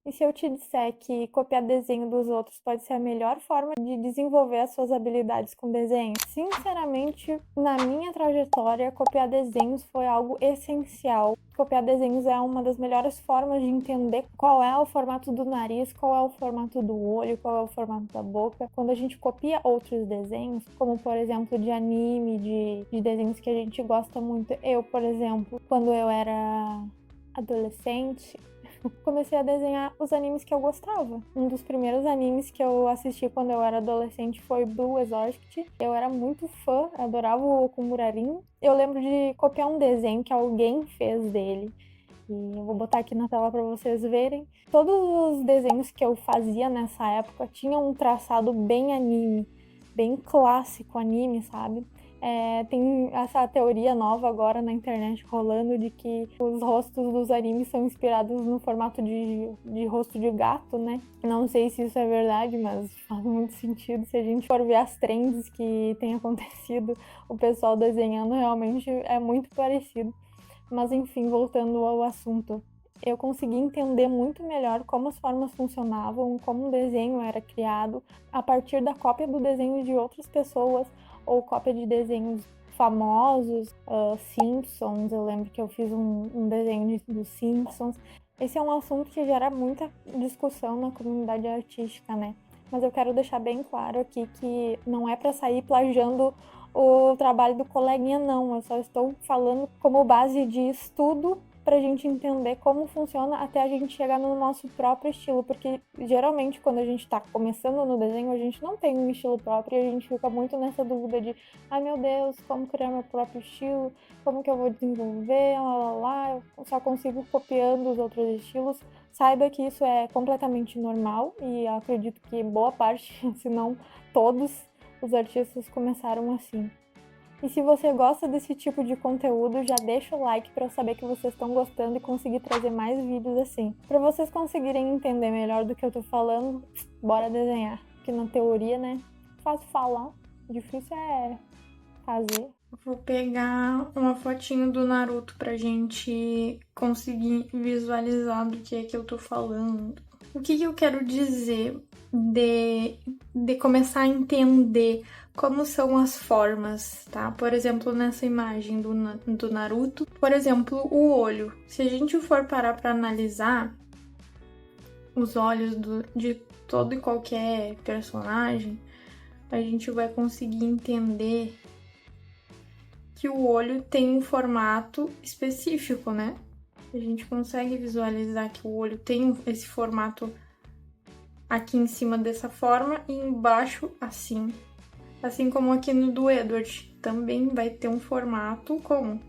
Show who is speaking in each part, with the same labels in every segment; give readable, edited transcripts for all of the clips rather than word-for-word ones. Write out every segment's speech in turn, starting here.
Speaker 1: E se eu te disser que copiar desenho dos outros pode ser a melhor forma de desenvolver as suas habilidades com desenho? Sinceramente, na minha trajetória, copiar desenhos foi algo essencial. Copiar desenhos é uma das melhores formas de entender qual é o formato do nariz, qual é o formato do olho, qual é o formato da boca. Quando a gente copia outros desenhos, como por exemplo de anime, de desenhos que a gente gosta muito. Eu, por exemplo, quando eu era adolescente, comecei a desenhar os animes que eu gostava. Um dos primeiros animes que eu assisti quando eu era adolescente foi Blue Exorcist. Eu era muito fã, adorava o Okumurarin. Eu lembro de copiar um desenho que alguém fez dele. E eu vou botar aqui na tela para vocês verem. Todos os desenhos que eu fazia nessa época tinham um traçado bem anime, bem clássico anime, sabe? Tem essa teoria nova agora na internet rolando de que os rostos dos animes são inspirados no formato de rosto de gato, né? Não sei se isso é verdade, mas faz muito sentido. Se a gente for ver as trends que tem acontecido, o pessoal desenhando realmente é muito parecido. Mas enfim, voltando ao assunto. Eu consegui entender muito melhor como as formas funcionavam, como o desenho era criado, a partir da cópia do desenho de outras pessoas, ou cópia de desenhos famosos, Simpsons, eu lembro que eu fiz um desenho dos Simpsons. Esse é um assunto que gera muita discussão na comunidade artística, né? Mas eu quero deixar bem claro aqui que não é para sair plagiando o trabalho do coleguinha, não. Eu só estou falando como base de estudo pra gente entender como funciona até a gente chegar no nosso próprio estilo, porque geralmente quando a gente tá começando no desenho, a gente não tem um estilo próprio e a gente fica muito nessa dúvida de ai meu Deus, como criar meu próprio estilo, como que eu vou desenvolver, eu só consigo copiando os outros estilos. Saiba que isso é completamente normal e acredito que boa parte, se não todos, os artistas começaram assim. E se você gosta desse tipo de conteúdo, já deixa o like para eu saber que vocês estão gostando e conseguir trazer mais vídeos assim. Para vocês conseguirem entender melhor do que eu tô falando, bora desenhar. Porque na teoria, né, fácil falar, difícil é fazer. Vou pegar uma fotinho do Naruto pra gente conseguir visualizar do que é que eu tô falando. O que eu quero dizer de começar a entender como são as formas, tá? Por exemplo, nessa imagem do Naruto, por exemplo, o olho. Se a gente for parar pra analisar os olhos de todo e qualquer personagem, a gente vai conseguir entender que o olho tem um formato específico, né? A gente consegue visualizar que o olho tem esse formato aqui em cima dessa forma e embaixo assim. Assim como aqui no do Edward, também vai ter um formato como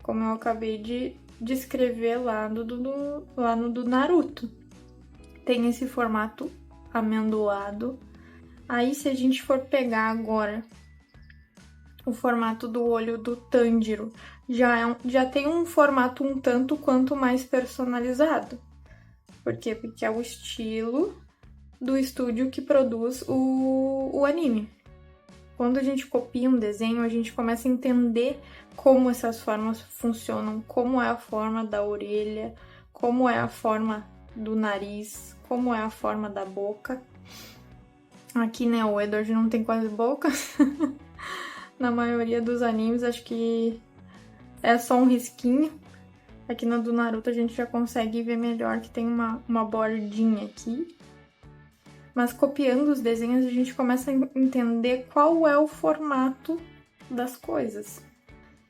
Speaker 1: eu acabei de descrever lá no do Naruto. Tem esse formato amendoado. Aí, se a gente for pegar agora o formato do olho do Tanjiro, já tem um formato um tanto quanto mais personalizado. Por quê? Porque é o estilo do estúdio que produz o anime. Quando a gente copia um desenho, a gente começa a entender como essas formas funcionam, como é a forma da orelha, como é a forma do nariz, como é a forma da boca. Aqui, né, o Edward não tem quase boca. Na maioria dos animes, acho que é só um risquinho. Aqui no do Naruto a gente já consegue ver melhor que tem uma bordinha aqui. Mas copiando os desenhos, a gente começa a entender qual é o formato das coisas.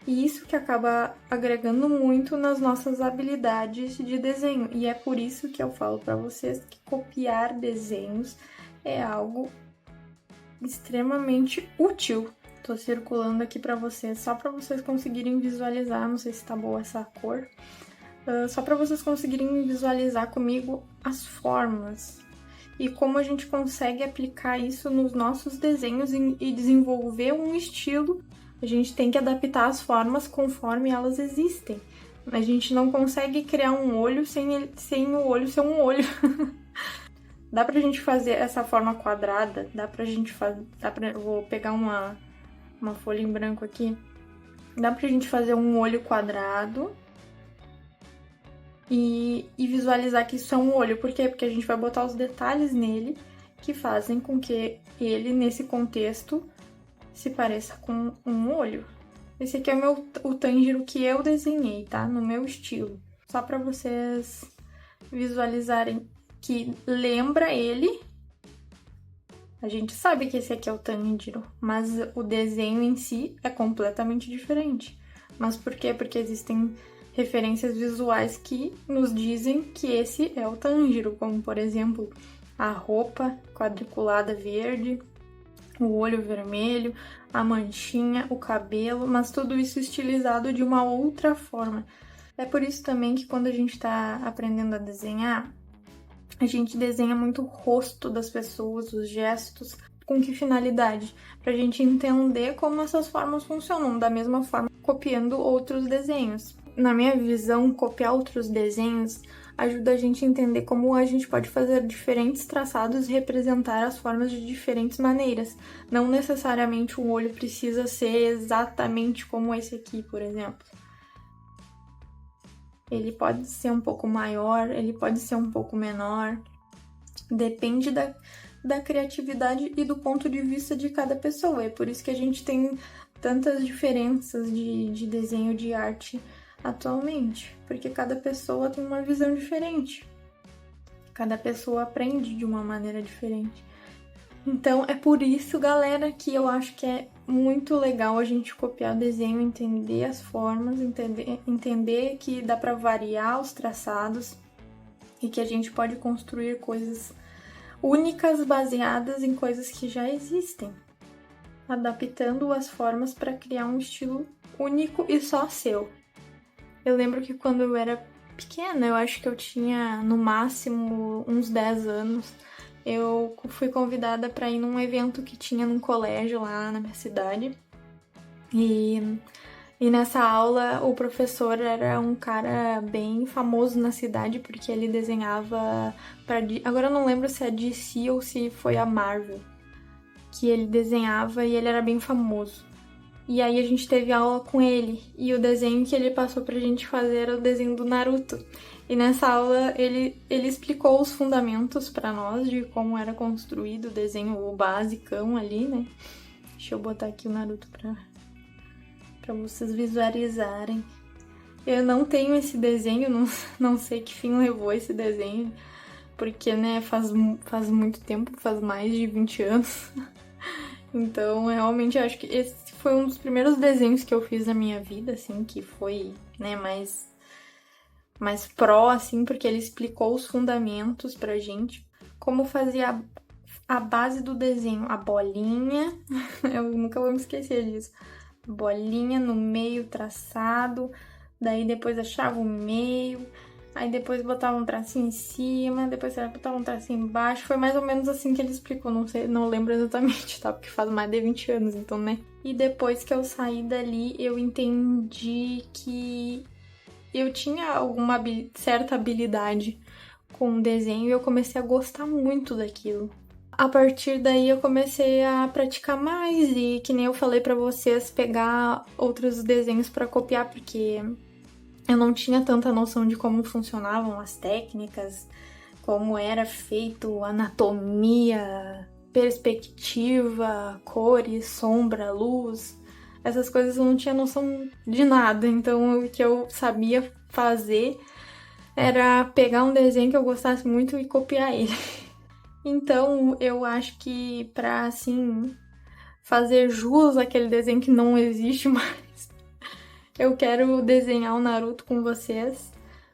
Speaker 1: E isso que acaba agregando muito nas nossas habilidades de desenho. E é por isso que eu falo para vocês que copiar desenhos é algo extremamente útil. Tô circulando aqui para vocês, só para vocês conseguirem visualizar, não sei se tá boa essa cor, só para vocês conseguirem visualizar comigo as formas e como a gente consegue aplicar isso nos nossos desenhos e desenvolver um estilo. A gente tem que adaptar as formas conforme elas existem. A gente não consegue criar um olho sem o olho ser um olho. Dá pra gente fazer essa forma quadrada, eu vou pegar uma folha em branco aqui. Dá pra gente fazer um olho quadrado e visualizar que isso é um olho. Por quê? Porque a gente vai botar os detalhes nele que fazem com que ele, nesse contexto, se pareça com um olho. Esse aqui é o Tanjiro que eu desenhei, tá? No meu estilo. Só pra vocês visualizarem que lembra ele. A gente sabe que esse aqui é o Tanjiro, mas o desenho em si é completamente diferente. Mas por quê? Porque existem referências visuais que nos dizem que esse é o Tanjiro, como por exemplo a roupa quadriculada verde, o olho vermelho, a manchinha, o cabelo, mas tudo isso estilizado de uma outra forma. É por isso também que quando a gente está aprendendo a desenhar, a gente desenha muito o rosto das pessoas, os gestos. Com que finalidade? Pra gente entender como essas formas funcionam, da mesma forma copiando outros desenhos. Na minha visão, copiar outros desenhos ajuda a gente a entender como a gente pode fazer diferentes traçados e representar as formas de diferentes maneiras. Não necessariamente um olho precisa ser exatamente como esse aqui, por exemplo. Ele pode ser um pouco maior, ele pode ser um pouco menor. Depende da criatividade e do ponto de vista de cada pessoa. É por isso que a gente tem tantas diferenças de desenho de arte atualmente. Porque cada pessoa tem uma visão diferente. Cada pessoa aprende de uma maneira diferente. Então é por isso, galera, que eu acho que é muito legal a gente copiar o desenho, entender as formas, entender que dá para variar os traçados e que a gente pode construir coisas únicas baseadas em coisas que já existem, adaptando as formas para criar um estilo único e só seu. Eu lembro que quando eu era pequena, eu acho que eu tinha no máximo uns 10 anos, eu fui convidada para ir num evento que tinha num colégio lá na minha cidade. E nessa aula o professor era um cara bem famoso na cidade porque ele desenhava para... Agora eu não lembro se é DC ou se foi a Marvel que ele desenhava e ele era bem famoso. E aí a gente teve aula com ele e o desenho que ele passou pra gente fazer era o desenho do Naruto. E nessa aula ele explicou os fundamentos pra nós de como era construído o desenho, o basicão ali, né? Deixa eu botar aqui o Naruto pra vocês visualizarem. Eu não tenho esse desenho, não sei que fim levou esse desenho, porque, né, faz muito tempo, faz mais de 20 anos. Então, realmente, eu acho que esse foi um dos primeiros desenhos que eu fiz na minha vida, assim, que foi, né, mais pró, assim, porque ele explicou os fundamentos pra gente, como fazia a base do desenho, a bolinha, eu nunca vou me esquecer disso, bolinha no meio traçado, daí depois achava o meio, aí depois botava um tracinho em cima, depois botava um tracinho embaixo. Foi mais ou menos assim que ele explicou, não sei, não lembro exatamente, tá? Porque faz mais de 20 anos, então, né? E depois que eu saí dali, eu entendi que eu tinha alguma certa habilidade com desenho e eu comecei a gostar muito daquilo. A partir daí eu comecei a praticar mais e, que nem eu falei pra vocês, pegar outros desenhos pra copiar, porque eu não tinha tanta noção de como funcionavam as técnicas, como era feito anatomia, perspectiva, cores, sombra, luz. Essas coisas eu não tinha noção de nada, então o que eu sabia fazer era pegar um desenho que eu gostasse muito e copiar ele. Então, eu acho que pra, assim, fazer jus àquele desenho que não existe mais, eu quero desenhar o Naruto com vocês,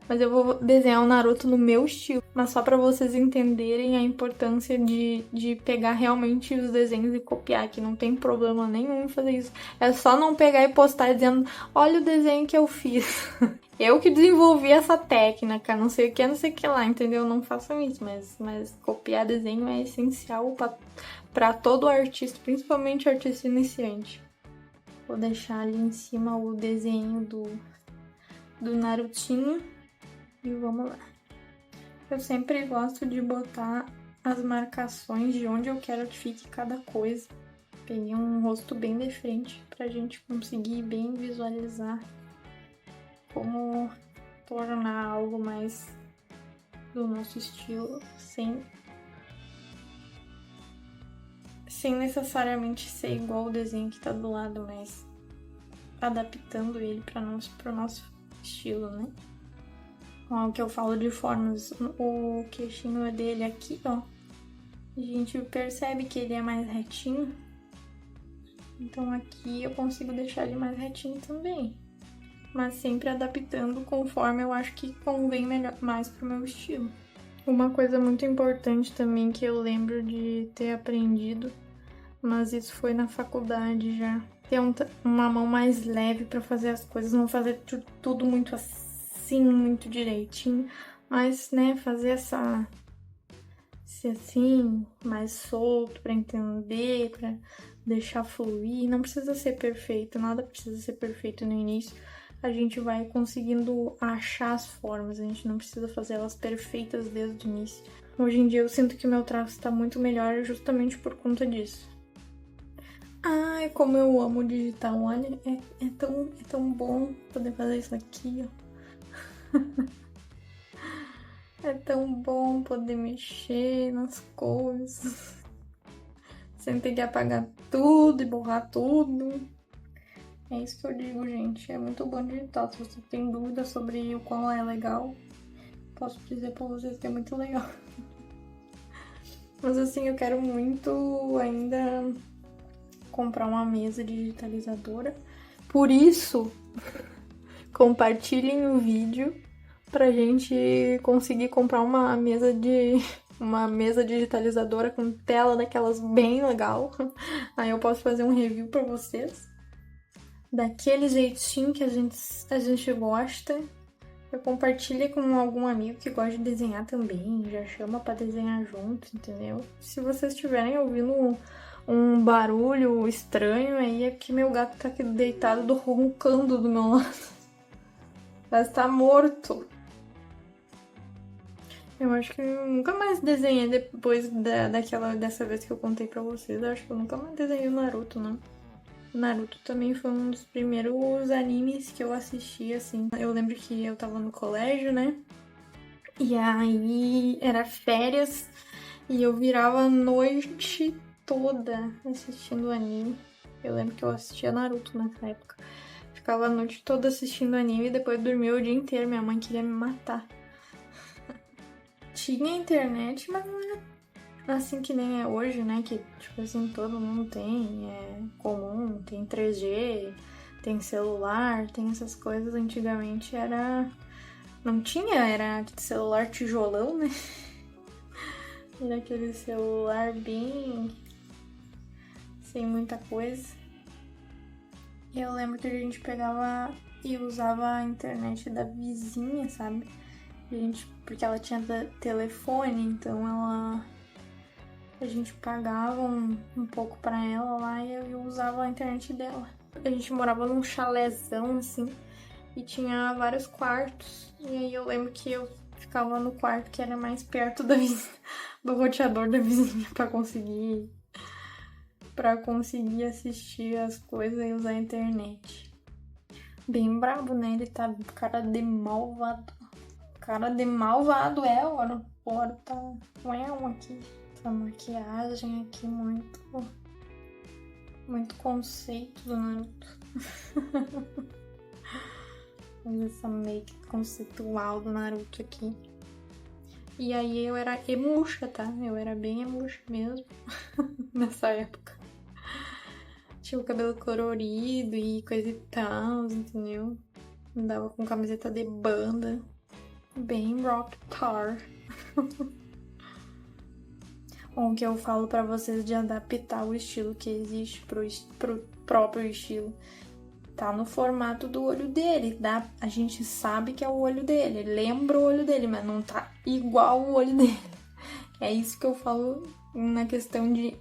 Speaker 1: mas eu vou desenhar o Naruto no meu estilo, mas só pra vocês entenderem a importância de pegar realmente os desenhos e copiar, que não tem problema nenhum em fazer isso. É só não pegar e postar dizendo, olha o desenho que eu fiz. Eu que desenvolvi essa técnica, não sei o que lá, entendeu? Não façam isso, mas copiar desenho é essencial pra todo artista, principalmente artista iniciante. Vou deixar ali em cima o desenho do Narutinho e vamos lá. Eu sempre gosto de botar as marcações de onde eu quero que fique cada coisa. Peguei um rosto bem de frente pra gente conseguir bem visualizar como tornar algo mais do nosso estilo, sem necessariamente ser igual o desenho que tá do lado, mas adaptando ele pro nosso estilo, né? Ó, o que eu falo de formas, o queixinho dele aqui, ó, a gente percebe que ele é mais retinho. Então aqui eu consigo deixar ele mais retinho também. Mas sempre adaptando conforme eu acho que convém mais pro meu estilo. Uma coisa muito importante também que eu lembro de ter aprendido, mas isso foi na faculdade já. Ter uma mão mais leve pra fazer as coisas, não fazer tudo muito assim, muito direitinho. Mas, né, fazer ser assim, mais solto pra entender, pra deixar fluir. Não precisa ser perfeito, nada precisa ser perfeito no início. A gente vai conseguindo achar as formas, a gente não precisa fazer elas perfeitas desde o início. Hoje em dia eu sinto que o meu traço tá muito melhor justamente por conta disso. Ai, como eu amo digitar, olha, é tão bom poder fazer isso aqui, ó. É tão bom poder mexer nas coisas sem ter que apagar tudo e borrar tudo. É isso que eu digo, gente. É muito bom digitar. Se você tem dúvida sobre o qual é legal, posso dizer pra vocês que é muito legal. Mas assim, eu quero muito ainda comprar uma mesa digitalizadora. Por isso, compartilhem o vídeo pra gente conseguir comprar uma mesa digitalizadora com tela daquelas bem legal. Aí eu posso fazer um review pra vocês. Daquele jeitinho que a gente gosta. Eu compartilho com algum amigo que gosta de desenhar também, já chama pra desenhar junto, entendeu? Se vocês estiverem ouvindo um barulho estranho, aí é que meu gato tá aqui deitado, roncando do meu lado. Mas tá morto. Eu acho que eu nunca mais desenhei depois dessa vez que eu contei pra vocês. Eu acho que eu nunca mais desenhei o Naruto, não. Naruto também foi um dos primeiros animes que eu assisti, assim. Eu lembro que eu tava no colégio, né? E aí era férias e eu virava a noite toda assistindo anime. Eu lembro que eu assistia Naruto nessa época. Ficava a noite toda assistindo anime e depois dormia o dia inteiro. Minha mãe queria me matar. Tinha internet, mas não era assim que nem é hoje, né? Que, tipo assim, todo mundo tem, é comum, tem 3G, tem celular, tem essas coisas. Antigamente era... Não tinha, era celular tijolão, né? Era aquele celular bem... sem muita coisa. E eu lembro que a gente pegava e usava a internet da vizinha, sabe? Porque ela tinha telefone, então a gente pagava um pouco pra ela lá e eu usava a internet dela. A gente morava num chalézão, assim, e tinha vários quartos. E aí eu lembro que eu ficava no quarto que era mais perto do roteador da vizinha pra conseguir assistir as coisas e usar a internet. Bem brabo, né? Ele tá cara de malvado. Cara de malvado, o Oro tá aqui. Essa maquiagem aqui muito conceito do Naruto. Essa make conceitual do Naruto aqui. E aí eu era emuxa, tá? Eu era bem emuxa mesmo nessa época. Tinha o cabelo colorido e coisa e tal, entendeu? Andava com camiseta de banda. Bem rockstar. O que eu falo pra vocês de adaptar o estilo que existe pro próprio estilo. Tá no formato do olho dele, a gente sabe que é o olho dele, lembra o olho dele, mas não tá igual o olho dele. É isso que eu falo na questão de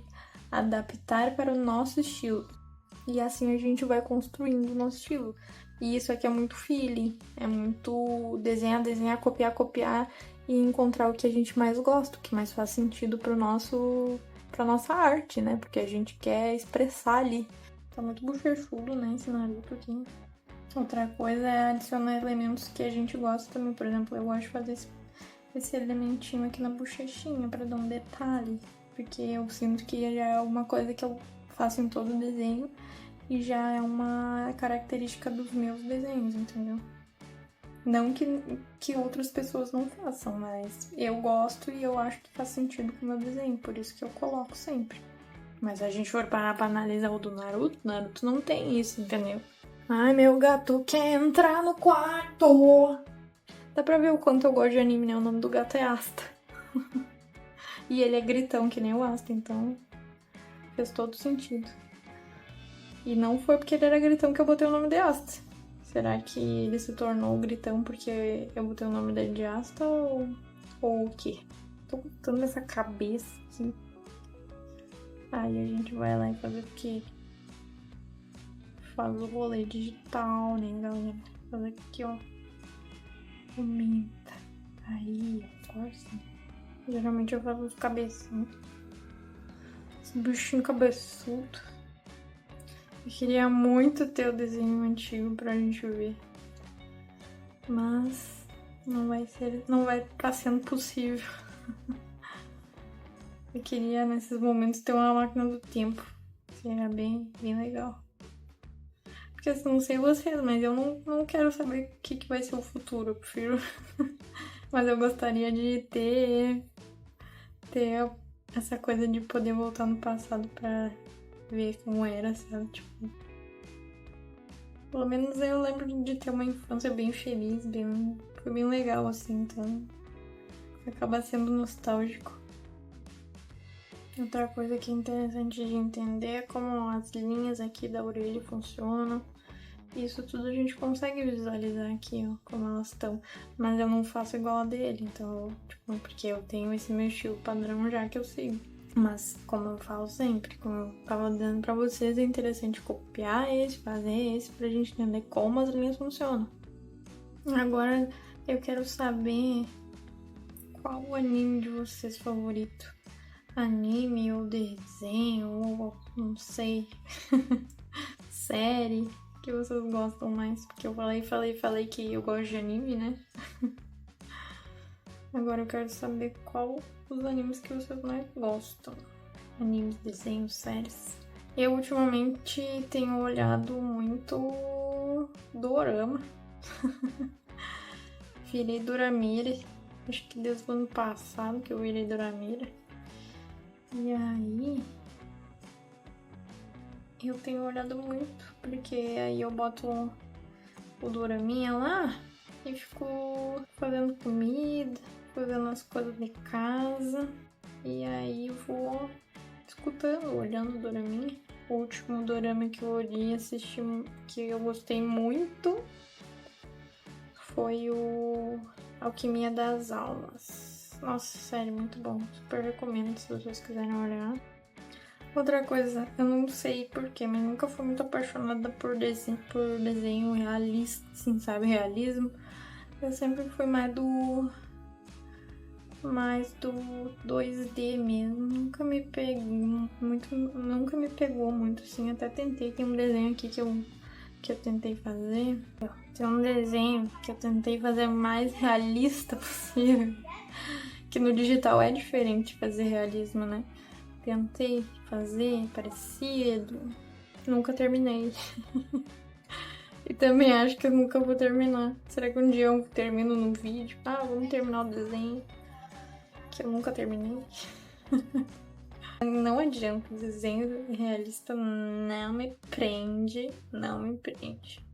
Speaker 1: adaptar para o nosso estilo. E assim a gente vai construindo o nosso estilo. E isso aqui é muito feeling, é muito desenhar, copiar e encontrar o que a gente mais gosta, o que mais faz sentido pra nossa arte, né? Porque a gente quer expressar ali. Tá muito bochechudo, né, esse Naruto aqui. Outra coisa é adicionar elementos que a gente gosta também. Por exemplo, eu gosto de fazer esse elementinho aqui na bochechinha pra dar um detalhe. Porque eu sinto que já é uma coisa que eu faço em todo o desenho e já é uma característica dos meus desenhos, entendeu? Não que outras pessoas não façam, mas eu gosto e eu acho que faz sentido com o meu desenho, por isso que eu coloco sempre. Mas se a gente for parar pra analisar o do Naruto não tem isso, entendeu? Ai, meu gato quer entrar no quarto! Dá pra ver o quanto eu gosto de anime, né? O nome do gato é Asta. E ele é gritão, que nem o Asta, então fez todo sentido. E não foi porque ele era gritão que eu botei o nome de Asta. Será que ele se tornou gritão porque eu botei o nome dele de Asta ou o quê? Tô botando essa cabeça aqui. Aí a gente vai lá e faz o quê? Faz o rolê digital, né, galera? Faz aqui, ó. Comenta. Aí, força. Geralmente eu faço os cabecinhos. Esse bichinho cabeçudo. Eu queria muito ter o desenho antigo pra gente ver. Mas não vai estar sendo possível. Eu queria nesses momentos ter uma máquina do tempo. Seria bem legal. Porque eu não sei vocês, mas eu não quero saber o que vai ser o futuro. Eu prefiro. Mas eu gostaria de ter essa coisa de poder voltar no passado pra ver como era, sabe? Tipo, pelo menos eu lembro de ter uma infância bem feliz, foi bem legal, assim, então acaba sendo nostálgico. Outra coisa que é interessante de entender é como as linhas aqui da orelha funcionam. Isso tudo a gente consegue visualizar aqui, ó, como elas estão. Mas eu não faço igual a dele, então, tipo, porque eu tenho esse meu estilo padrão já que eu sigo. Mas, como eu falo sempre, como eu tava dando pra vocês, é interessante copiar esse, fazer esse, pra gente entender como as linhas funcionam. Agora, eu quero saber qual o anime de vocês favorito. Anime ou desenho, ou não sei, série que vocês gostam mais. Porque eu falei que eu gosto de anime, né? Agora eu quero saber qual os animes que vocês mais gostam. Animes, desenhos, séries. Eu ultimamente tenho olhado muito dorama. Virei Doramire. Acho que desde o ano passado que eu virei Doramire. E aí eu tenho olhado muito, porque aí eu boto o doraminha lá e fico fazendo comida, fazendo as coisas de casa. E aí eu vou escutando, olhando o doraminha. O último dorama que eu olhei e assisti, que eu gostei muito, foi o Alquimia das Almas. Nossa, sério, muito bom. Super recomendo se vocês quiserem olhar. Outra coisa, eu não sei porquê, mas nunca fui muito apaixonada por desenho realista, assim, sabe? Realismo. Eu sempre fui mais do 2D mesmo. Nunca me pegou muito, assim. Até tentei, tem um desenho aqui que eu tentei fazer. Tem um desenho que eu tentei fazer mais realista possível. Que no digital é diferente fazer realismo, né? Tentei fazer parecido, nunca terminei. E também acho que eu nunca vou terminar. Será que um dia eu termino no vídeo? Ah, vamos terminar o desenho, que eu nunca terminei. Não adianta, o desenho realista não me prende, não me prende.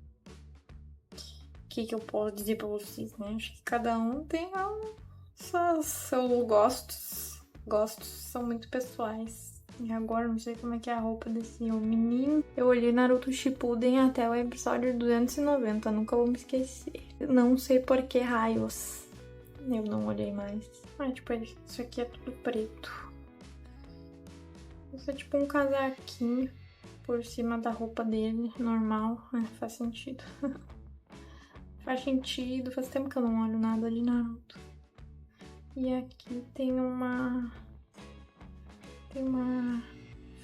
Speaker 1: O que eu posso dizer pra vocês, né? Acho que cada um tem seus gostos. Gostos são muito pessoais. E agora não sei como é que é a roupa desse menino. Eu olhei Naruto Shippuden até o episódio 290, nunca vou me esquecer. Não sei por que raios eu não olhei mais. Ah, tipo, isso aqui é tudo preto. Isso é tipo um casaquinho por cima da roupa dele, normal. Faz sentido. Faz sentido, faz tempo que eu não olho nada de Naruto. E aqui tem uma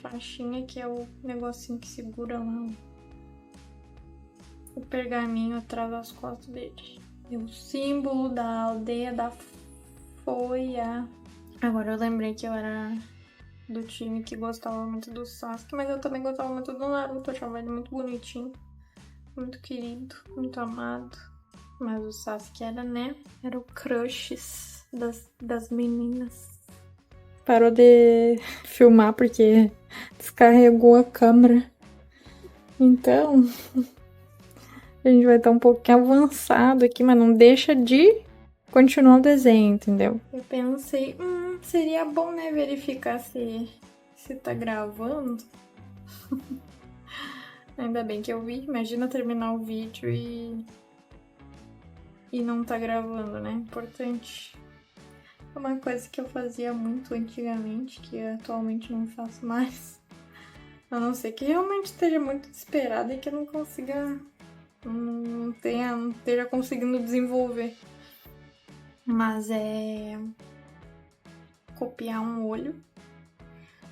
Speaker 1: faixinha que é o negocinho que segura lá o pergaminho atrás das costas dele. E o símbolo da aldeia da Folha. Agora eu lembrei que eu era do time que gostava muito do Sasuke, mas eu também gostava muito do Naruto, eu achava ele muito bonitinho, muito querido, muito amado. Mas o Sasuke era, né? Era o crushes das meninas. Parou de filmar porque descarregou a câmera. Então, a gente vai estar um pouquinho avançado aqui, mas não deixa de continuar o desenho, entendeu? Eu pensei, seria bom, né, verificar se tá gravando. Ainda bem que eu vi. Imagina terminar o vídeo e não tá gravando, né? Importante. É uma coisa que eu fazia muito antigamente, que atualmente não faço mais. A não ser que realmente esteja muito desesperada e que eu não consiga... não esteja conseguindo desenvolver. Mas é... copiar um olho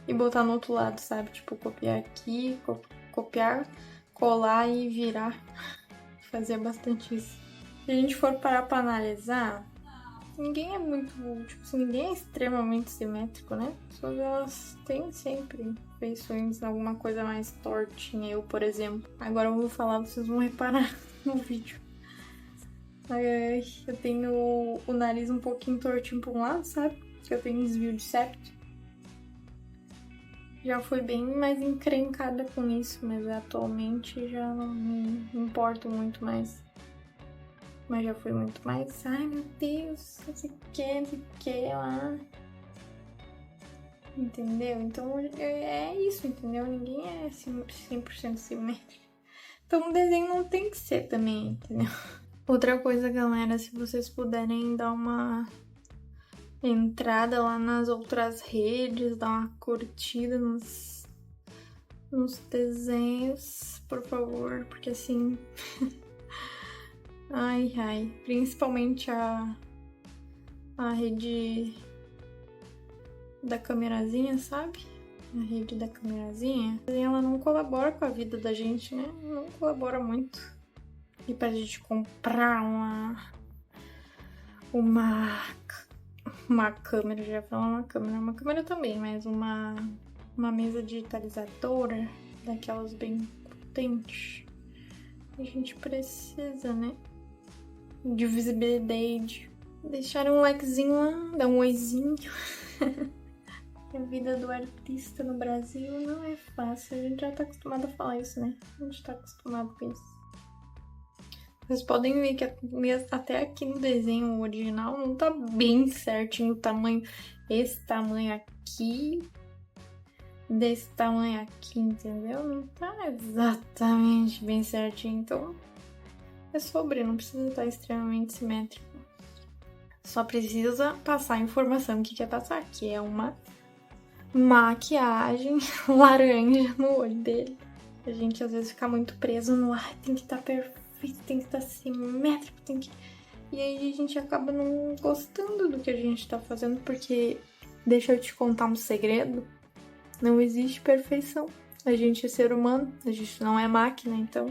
Speaker 1: e botar no outro lado, sabe? Tipo, copiar aqui, copiar, colar e virar. Fazia bastante isso. Se a gente for parar pra analisar, ninguém é muito... tipo assim, ninguém é extremamente simétrico, né? As pessoas, elas têm sempre feições, alguma coisa mais tortinha. Eu, por exemplo. Agora eu vou falar, vocês vão reparar no vídeo. Eu tenho o nariz um pouquinho tortinho pra um lado, sabe? Que eu tenho desvio de septo. Já fui bem mais encrencada com isso, mas atualmente já não me importo muito mais. Mas já fui muito mais, ai meu Deus, não sei o que lá. Entendeu? Então é isso, entendeu? Ninguém é 100% simétrico. Então o desenho não tem que ser também, entendeu? Outra coisa, galera, se vocês puderem dar uma entrada lá nas outras redes, dar uma curtida nos desenhos, por favor, porque assim... ai, principalmente a rede da câmerazinha, sabe? A rede da câmerazinha, ela não colabora com a vida da gente, né? Não colabora muito. E pra gente comprar uma câmera, já ia falar uma câmera também, mas uma mesa digitalizadora, daquelas bem potentes. A gente precisa, né? De visibilidade. Deixar um likezinho lá, dar um oizinho. A vida do artista no Brasil não é fácil. A gente já tá acostumado a falar isso, né? A gente tá acostumado com isso. Vocês podem ver que até aqui no desenho original não tá bem certinho o tamanho. Esse tamanho aqui, desse tamanho aqui, entendeu? Não tá exatamente bem certinho. Então, é sobre, não precisa estar extremamente simétrico. Só precisa passar a informação que quer passar, que é uma maquiagem laranja no olho dele. A gente às vezes fica muito preso no tem que estar perfeito, tem que estar simétrico, tem que... E aí a gente acaba não gostando do que a gente tá fazendo, porque deixa eu te contar um segredo, não existe perfeição. A gente é ser humano, a gente não é máquina, então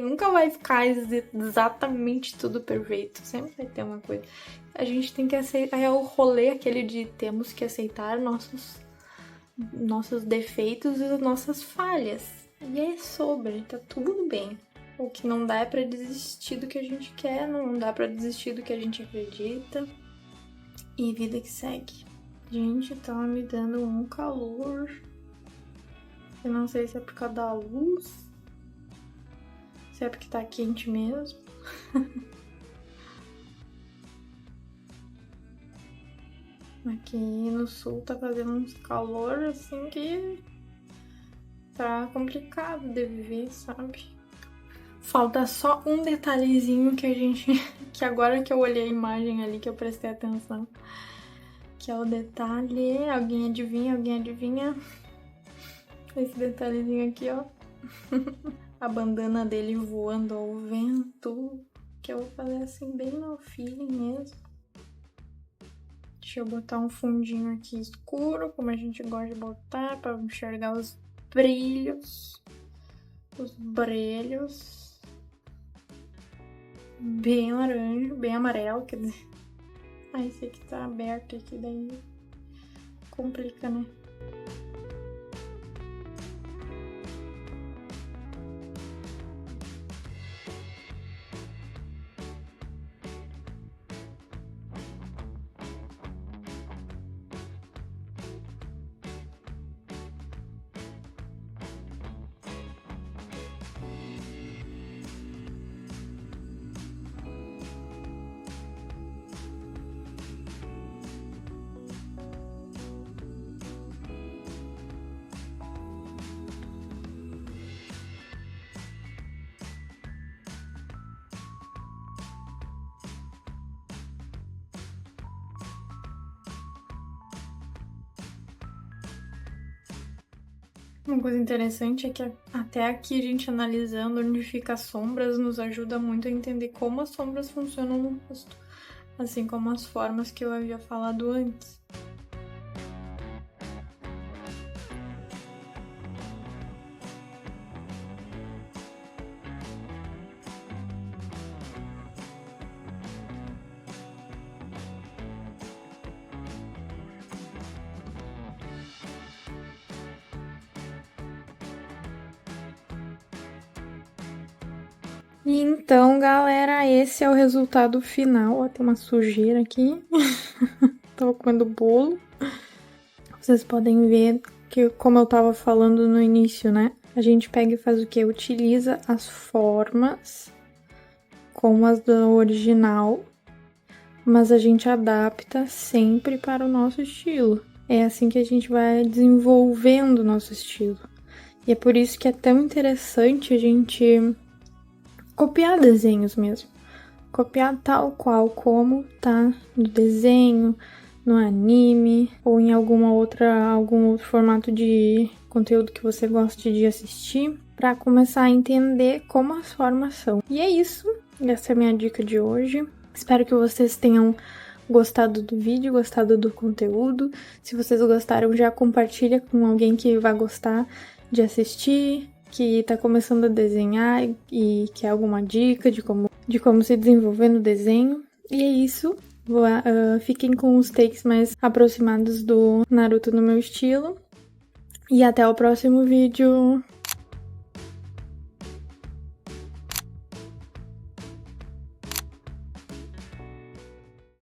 Speaker 1: nunca vai ficar exatamente tudo perfeito, sempre vai ter uma coisa. A gente tem que aceitar, é o rolê aquele de temos que aceitar nossos defeitos e as nossas falhas. E é sobre, tá tudo bem. O que não dá é pra desistir do que a gente quer, não dá pra desistir do que a gente acredita. E vida que segue. Gente, tá me dando um calor. Eu não sei se é por causa da luz, se é porque tá quente mesmo. Aqui no sul tá fazendo uns calor assim que tá complicado de viver, sabe? Falta só um detalhezinho que a gente... que agora que eu olhei a imagem ali, que eu prestei atenção. Que é o detalhe... Alguém adivinha? Esse detalhezinho aqui, ó. A bandana dele voando ao vento. Que eu vou fazer assim, bem no feeling mesmo. Deixa eu botar um fundinho aqui escuro, como a gente gosta de botar, pra enxergar os brilhos. Os brilhos. bem laranja, bem amarelo, quer dizer. Ah, esse aqui tá aberto aqui, daí complica, né? Uma coisa interessante é que até aqui a gente analisando onde fica as sombras nos ajuda muito a entender como as sombras funcionam no rosto, assim como as formas que eu havia falado antes. E então, galera, esse é o resultado final. Ó, tem uma sujeira aqui. Tava comendo bolo. Vocês podem ver que, como eu tava falando no início, né? A gente pega e faz o quê? Utiliza as formas como as do original, mas a gente adapta sempre para o nosso estilo. É assim que a gente vai desenvolvendo o nosso estilo. E é por isso que é tão interessante a gente copiar desenhos mesmo. Copiar tal qual como tá no desenho, no anime ou em algum outro formato de conteúdo que você goste de assistir, para começar a entender como as formas são. E é isso, essa é a minha dica de hoje. Espero que vocês tenham gostado do vídeo, gostado do conteúdo. Se vocês gostaram, já compartilha com alguém que vai gostar de assistir, que tá começando a desenhar e quer alguma dica de como se desenvolver no desenho. E é isso. Fiquem com os takes mais aproximados do Naruto no meu estilo. E até o próximo vídeo.